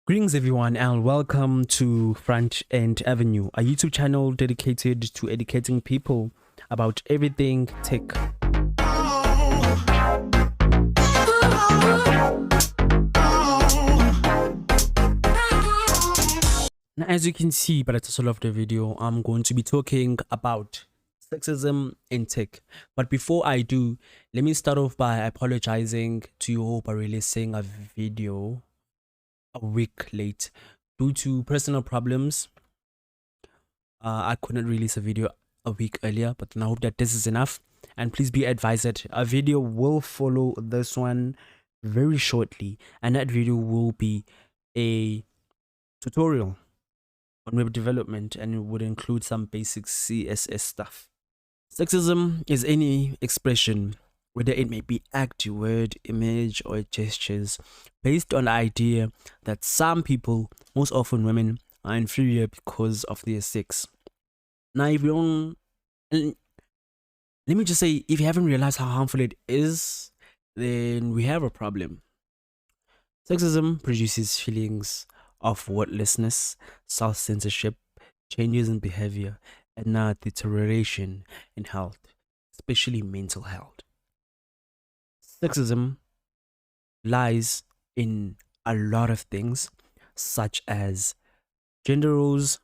Greetings everyone and welcome to Frontend Avenue, a YouTube channel dedicated to educating people about everything tech. Now, as you can see by the title of the video, I'm going to be talking about sexism in tech. But before I do, let me start off by apologizing to you all by releasing a video a week late due to personal problems. I couldn't release a video a week earlier, but I hope that this is enough. And please be advised that a video will follow this one very shortly, and that video will be a tutorial on web development, and it would include some basic CSS stuff. Sexism is any expression, whether it may be act, word, image, or gestures, based on the idea that some people, most often women, are inferior because of their sex. Now, if you don't, let me just say, if you haven't realized how harmful it is, then we have a problem. Sexism produces feelings of worthlessness, self-censorship, changes in behavior, and deterioration in health, especially mental health. Sexism lies in a lot of things, such as gender roles,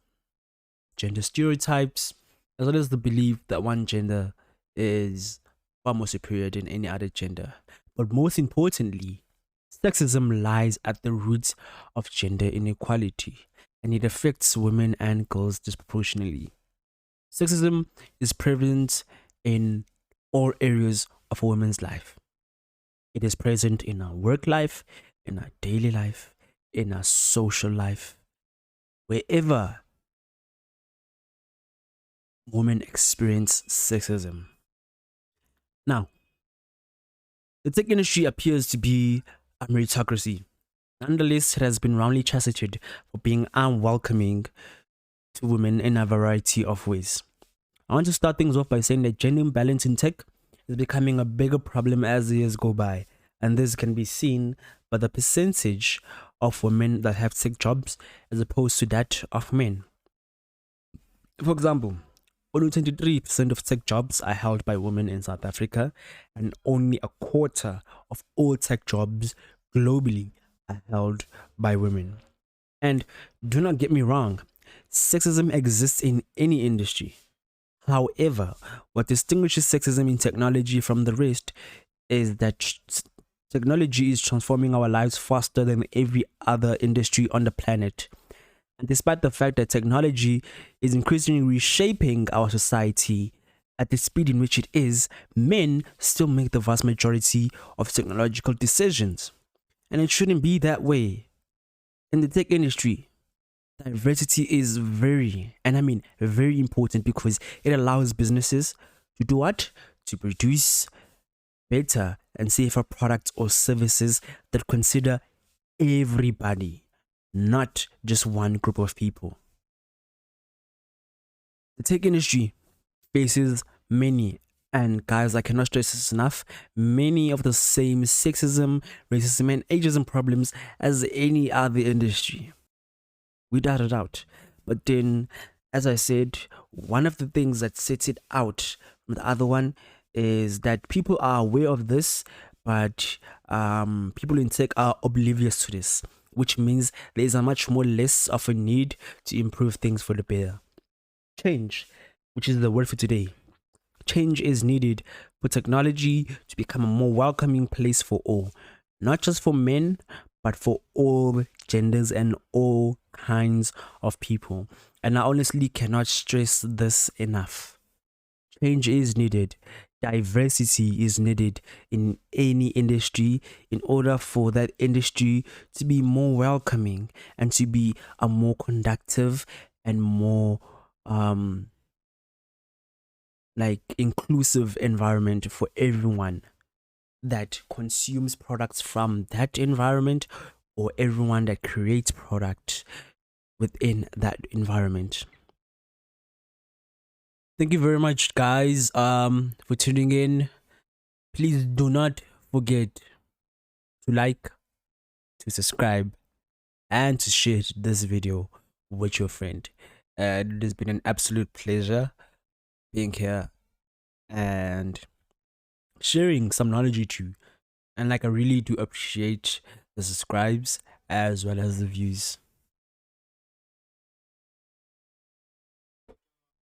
gender stereotypes, as well as the belief that one gender is far more superior than any other gender. But most importantly, sexism lies at the roots of gender inequality, and it affects women and girls disproportionately. Sexism is prevalent in all areas of a woman's life. It is present in our work life, in our daily life, in our social life, wherever women experience sexism. Now, the tech industry appears to be a meritocracy. Nonetheless, it has been roundly chastised for being unwelcoming to women in a variety of ways. I want to start things off by saying that gender imbalance in tech is becoming a bigger problem as the years go by, and this can be seen by the percentage of women that have tech jobs as opposed to that of men. For example, only 23% of tech jobs are held by women in South Africa, and only a quarter of all tech jobs globally are held by women. And do not get me wrong, sexism exists in any industry. However, what distinguishes sexism in technology from the rest is that technology is transforming our lives faster than every other industry on the planet. And despite the fact that technology is increasingly reshaping our society at the speed in which it is, men still make the vast majority of technological decisions. And it shouldn't be that way. In the tech industry, diversity is very, and I mean very important, because it allows businesses to do what? To produce better and safer products or services that consider everybody, not just one group of people. The tech industry faces many, and guys, I cannot stress this enough, many of the same sexism, racism, and ageism problems as any other industry, without a doubt. But then, as I said, one of the things that sets it out from the other one is that people are aware of this, but people in tech are oblivious to this, which means there is a much more less of a need to improve things for the better. Change, which is the word for today. Change is needed for technology to become a more welcoming place for all, not just for men, but for all genders and all kinds of people. And I honestly cannot stress this enough. Change is needed. Diversity is needed in any industry in order for that industry to be more welcoming and to be a more conductive and more inclusive environment for everyone that consumes products from that environment, or everyone that creates product within that environment. Thank you very much, guys, for tuning in. Please do not forget to like, to subscribe, and to share this video with your friend. It has been an absolute pleasure being here and sharing some knowledge with you. And like, I really do appreciate the subscribes as well as the views.